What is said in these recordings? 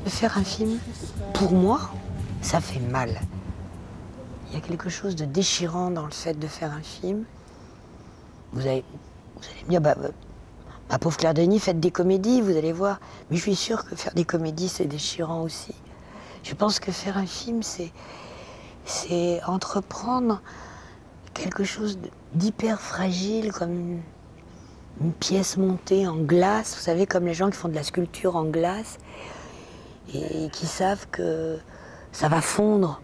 Faire un film, pour moi, ça fait mal. Il y a quelque chose de déchirant dans le fait de faire un film. Vous allez me dire, ma pauvre Claire Denis, faites des comédies, vous allez voir. Mais je suis sûre que faire des comédies, c'est déchirant aussi. Je pense que faire un film, c'est entreprendre quelque chose d'hyper fragile, comme une pièce montée en glace. Vous savez, comme les gens qui font de la sculpture en glace et qui savent que ça va fondre.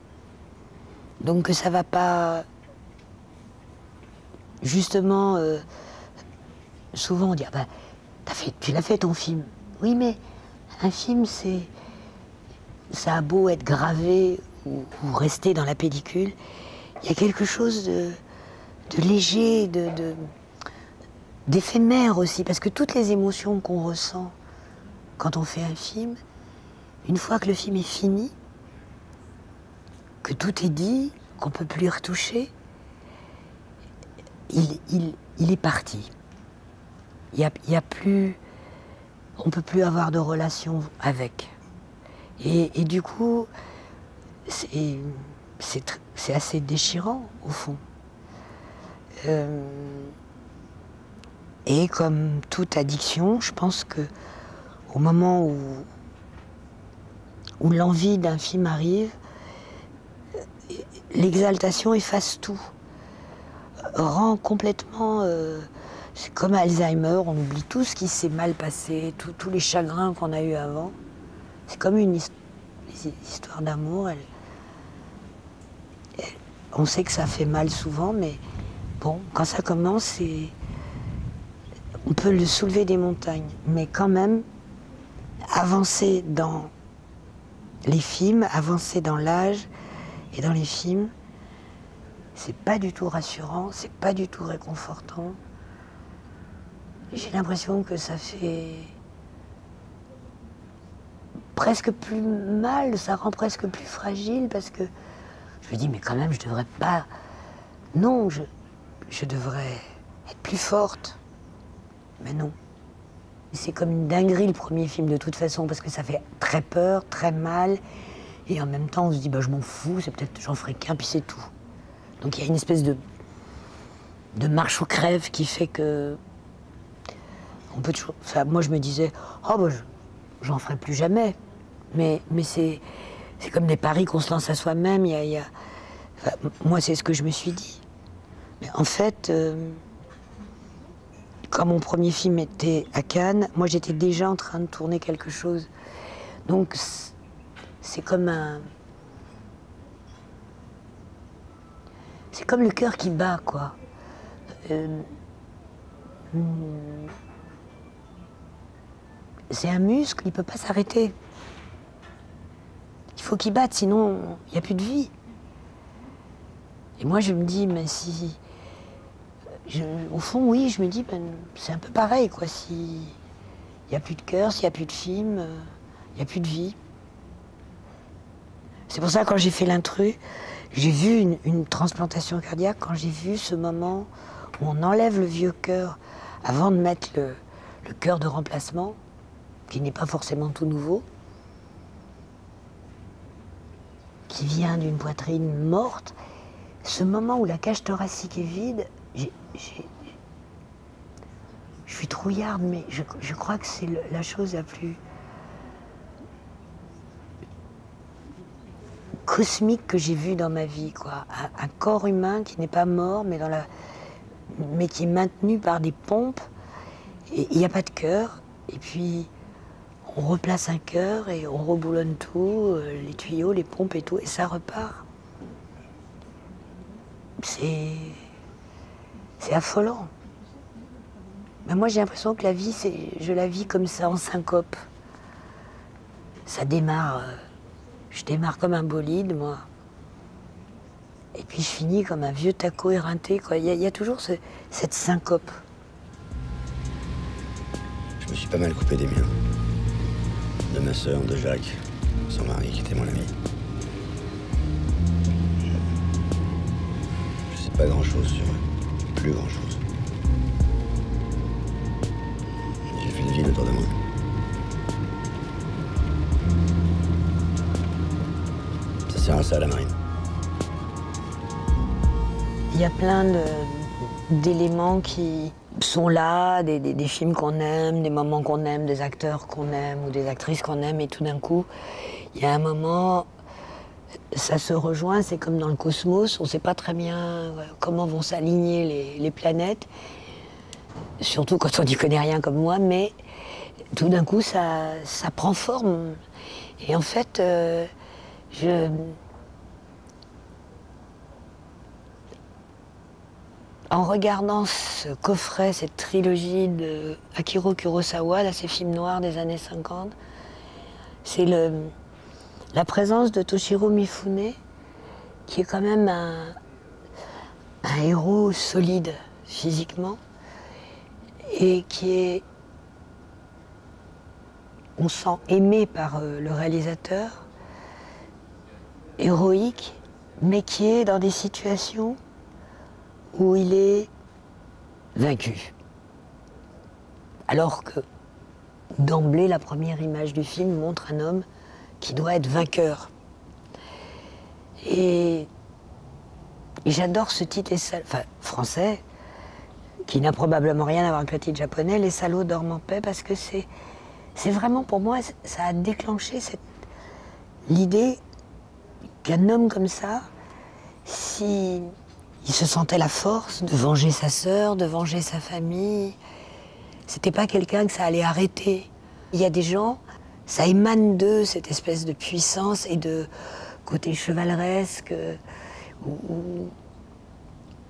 Donc que ça va pas... Justement, souvent on dit, ah tu l'as fait ton film. Oui, mais un film, ça a beau être gravé ou rester dans la pellicule, il y a quelque chose de léger, d'éphémère aussi, parce que toutes les émotions qu'on ressent quand on fait un film, une fois que le film est fini, que tout est dit, qu'on ne peut plus y retoucher, il est parti. Il y a plus, on ne peut plus avoir de relation avec. Et du coup, c'est assez déchirant, au fond. Et comme toute addiction, je pense que au moment où l'envie d'un film arrive, l'exaltation efface tout, rend complètement... c'est comme Alzheimer, on oublie tout ce qui s'est mal passé, tous les chagrins qu'on a eus avant. C'est comme une histoire d'amour. On sait que ça fait mal souvent, mais bon, quand ça commence, on peut le soulever des montagnes. Mais quand même, avancer dans les films, avancer dans l'âge et dans les films, c'est pas du tout rassurant, c'est pas du tout réconfortant. J'ai l'impression que ça fait presque plus mal, ça rend presque plus fragile, parce que je me dis, mais quand même, je devrais pas... Non, je devrais être plus forte. Mais non. C'est comme une dinguerie, le premier film, de toute façon, parce que ça fait très peur, très mal, et en même temps, on se dit, je m'en fous, c'est peut-être, j'en ferai qu'un, puis c'est tout. Donc il y a une espèce de marche ou crève qui fait que... On peut toujours... Enfin, moi, je me disais, j'en ferai plus jamais. Mais c'est comme des paris qu'on se lance à soi-même. Enfin, moi, c'est ce que je me suis dit. Mais en fait, quand mon premier film était à Cannes, moi, j'étais déjà en train de tourner quelque chose. Donc, c'est comme c'est comme le cœur qui bat, quoi. C'est un muscle, il ne peut pas s'arrêter. Il faut qu'il batte, sinon il n'y a plus de vie. Et moi je me dis, mais si... au fond, oui, je me dis, c'est un peu pareil, quoi. S'il n'y a plus de cœur, s'il n'y a plus de film, il n'y a plus de vie. C'est pour ça que quand j'ai fait l'intrus, j'ai vu une transplantation cardiaque, quand j'ai vu ce moment où on enlève le vieux cœur avant de mettre le cœur de remplacement, qui n'est pas forcément tout nouveau, qui vient d'une poitrine morte, ce moment où la cage thoracique est vide, je suis trouillarde, mais je crois que c'est la chose la plus cosmique que j'ai vue dans ma vie, quoi. Un corps humain qui n'est pas mort, mais qui est maintenu par des pompes, et il n'y a pas de cœur, et puis on replace un cœur et on reboulonne tout, les tuyaux, les pompes et tout, et ça repart. C'est affolant. Mais moi j'ai l'impression que la vie, je la vis comme ça, en syncope. Ça démarre, je démarre comme un bolide, moi. Et puis je finis comme un vieux taco éreinté, quoi. Il y a toujours cette syncope. Je me suis pas mal coupé des miens. De ma sœur, de Jacques, son mari qui était mon ami. Je sais pas grand-chose sur eux. Plus grand-chose. autour de moi. Ça sert à ça, la marine. Il y a plein d'éléments qui sont là, des films qu'on aime, des moments qu'on aime, des acteurs qu'on aime ou des actrices qu'on aime, et tout d'un coup, il y a un moment, ça se rejoint, c'est comme dans le cosmos, on ne sait pas très bien comment vont s'aligner les planètes, surtout quand on n'y connaît rien comme moi, mais tout d'un coup, ça prend forme. Et en fait, en regardant ce coffret, cette trilogie de Akira Kurosawa, là, ces films noirs des années 50, c'est la présence de Toshiro Mifune, qui est quand même un héros solide physiquement, et qui est, on sent, aimé par le réalisateur, héroïque, mais qui est dans des situations où il est vaincu. Alors que, d'emblée, la première image du film montre un homme qui doit être vainqueur. Et j'adore ce titre, français, qui n'a probablement rien à voir avec le titre japonais, Les salauds dorment en paix, parce que c'est vraiment, pour moi, ça a déclenché l'idée qu'un homme comme ça, si il se sentait la force de venger sa sœur, de venger sa famille, c'était pas quelqu'un que ça allait arrêter. Il y a des gens, ça émane d'eux, cette espèce de puissance et de côté chevaleresque, où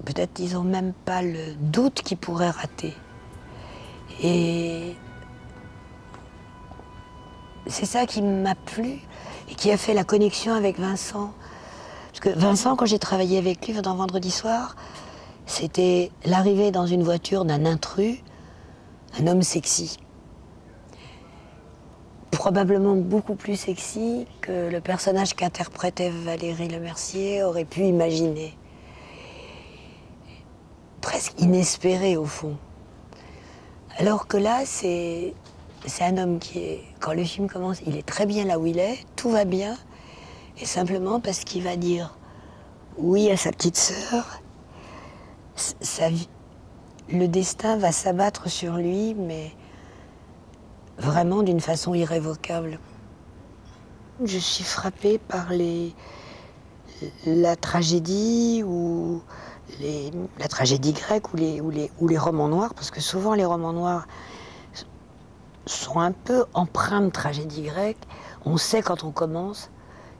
peut-être ils n'ont même pas le doute qu'ils pourraient rater. Et c'est ça qui m'a plu et qui a fait la connexion avec Vincent. Parce que Vincent, quand j'ai travaillé avec lui dans Vendredi soir, c'était l'arrivée dans une voiture d'un intrus, un homme sexy. Probablement beaucoup plus sexy que le personnage qu'interprétait Valérie Lemercier aurait pu imaginer. Presque inespéré au fond. Alors que là, c'est un homme qui est, quand le film commence, il est très bien là où il est, tout va bien, et simplement parce qu'il va dire oui à sa petite sœur, le destin va s'abattre sur lui, mais vraiment d'une façon irrévocable. Je suis frappée par la tragédie ou la tragédie grecque ou les romans noirs, parce que souvent les romans noirs sont un peu empreints de tragédie grecque. On sait quand on commence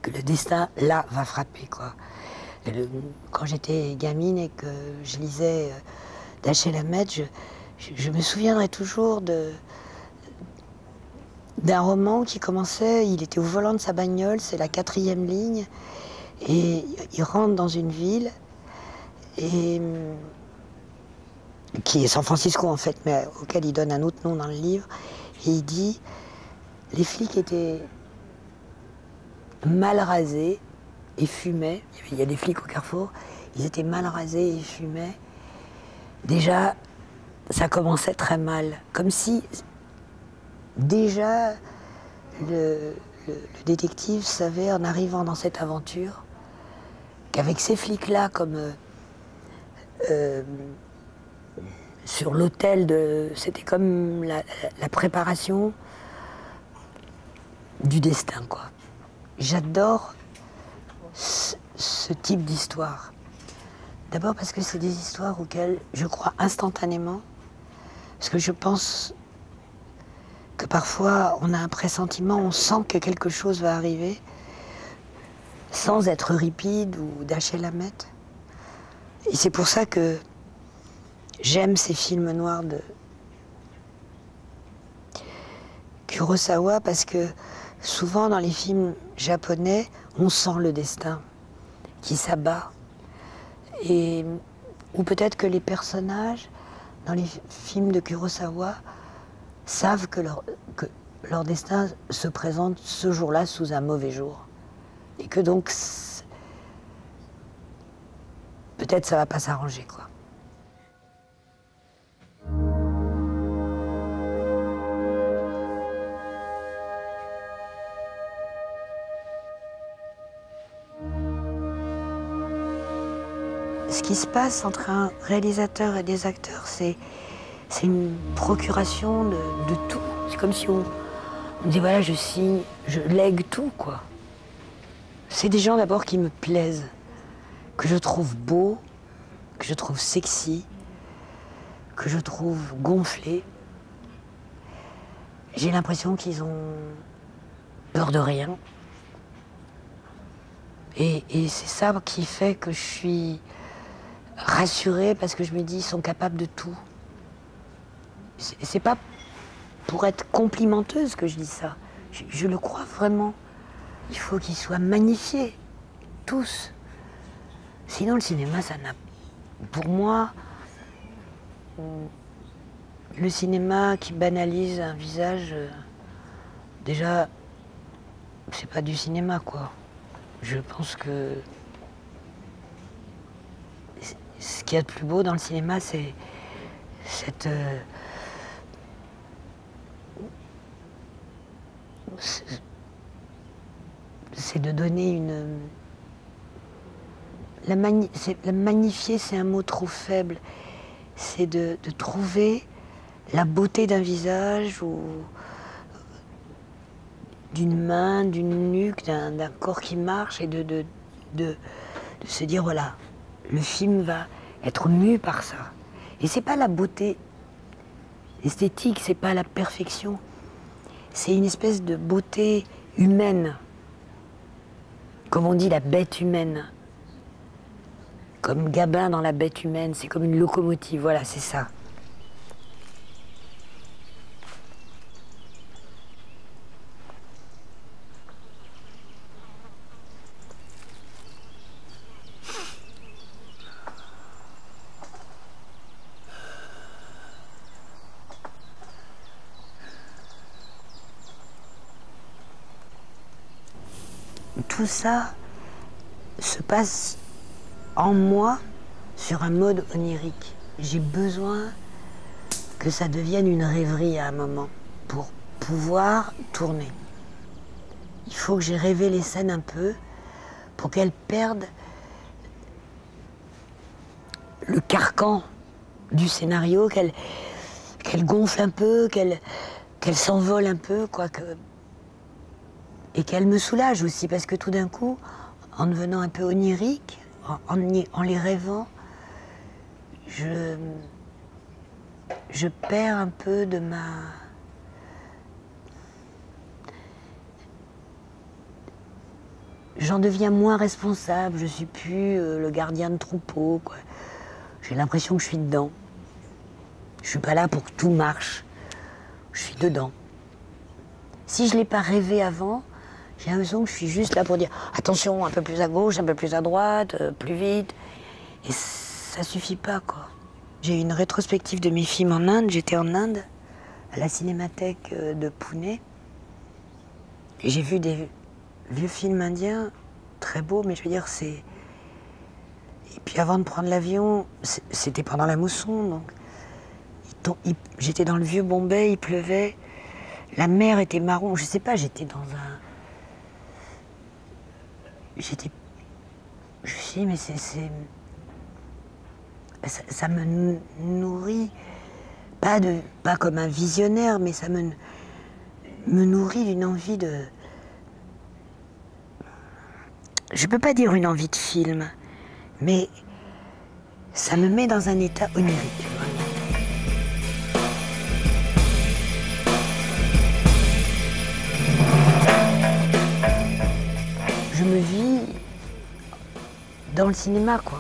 que le destin, là, va frapper, quoi. Quand j'étais gamine et que je lisais Dashiell Hammett, je me souviendrai toujours d'un roman qui commençait, il était au volant de sa bagnole, c'est la 4e ligne, et il rentre dans une ville, et qui est San Francisco en fait, mais auquel il donne un autre nom dans le livre, et il dit, les flics étaient mal rasés et fumaient, il y a des flics au carrefour, ils étaient mal rasés et fumaient. Déjà, ça commençait très mal, comme si déjà le détective savait en arrivant dans cette aventure qu'avec ces flics-là, comme sur l'autel c'était comme la préparation du destin, quoi. J'adore ce type d'histoire. D'abord parce que c'est des histoires auxquelles je crois instantanément, parce que je pense que parfois on a un pressentiment, on sent que quelque chose va arriver, sans être Euripide ou Dashiell Hammett. Et c'est pour ça que j'aime ces films noirs de Kurosawa, parce que souvent dans les films japonais, on sent le destin qui s'abat. Ou peut-être que les personnages dans les films de Kurosawa savent que leur destin se présente ce jour-là sous un mauvais jour. Et que donc, peut-être ça va pas s'arranger, quoi. qui se passe entre un réalisateur et des acteurs, c'est une procuration de tout. C'est comme si on dit voilà, je signe, je lègue tout, quoi. C'est des gens d'abord qui me plaisent, que je trouve beaux, que je trouve sexy, que je trouve gonflés. J'ai l'impression qu'ils ont peur de rien. Et c'est ça qui fait que je suis rassurée parce que je me dis ils sont capables de tout. C'est pas pour être complimenteuse que je dis ça. Je le crois vraiment. Il faut qu'ils soient magnifiés, tous. Sinon le cinéma, ça n'a... Pour moi, le cinéma qui banalise un visage, déjà, c'est pas du cinéma, quoi. Je pense que ce qu'il y a de plus beau dans le cinéma, c'est cette... c'est de donner une... La magnifier, c'est un mot trop faible. C'est de trouver la beauté d'un visage ou d'une main, d'une nuque, d'un corps qui marche et de se dire voilà, le film va être mu par ça. Et c'est pas la beauté esthétique, c'est pas la perfection. C'est une espèce de beauté humaine. Comme on dit, la bête humaine. Comme Gabin dans La Bête humaine, c'est comme une locomotive, voilà, c'est ça. Tout ça se passe en moi sur un mode onirique. J'ai besoin que ça devienne une rêverie à un moment pour pouvoir tourner. Il faut que j'ai rêvé les scènes un peu pour qu'elles perdent le carcan du scénario, qu'elles gonflent un peu, qu'elles s'envolent un peu, quoi, et qu'elles me soulagent aussi, parce que tout d'un coup, en devenant un peu onirique, en les rêvant, je perds un peu de ma... J'en deviens moins responsable, je suis plus le gardien de troupeau, quoi. J'ai l'impression que je suis dedans. Je suis pas là pour que tout marche. Je suis dedans. Si je l'ai pas rêvé avant, j'ai l'impression que je suis juste là pour dire attention, un peu plus à gauche, un peu plus à droite, plus vite. Et ça suffit pas, quoi. J'ai eu une rétrospective de mes films en Inde. J'étais en Inde, à la cinémathèque de Pune. Et j'ai vu des vieux films indiens, très beaux, mais je veux dire, c'est... Et puis avant de prendre l'avion, c'était pendant la mousson, donc j'étais dans le vieux Bombay, il pleuvait, la mer était marron, je sais pas, j'étais dans un... Je me suis dit, mais ça me nourrit, pas comme un visionnaire, mais ça me nourrit d'une envie de... Je peux pas dire une envie de film, mais ça me met dans un état onirique. Je me vis dans le cinéma, quoi.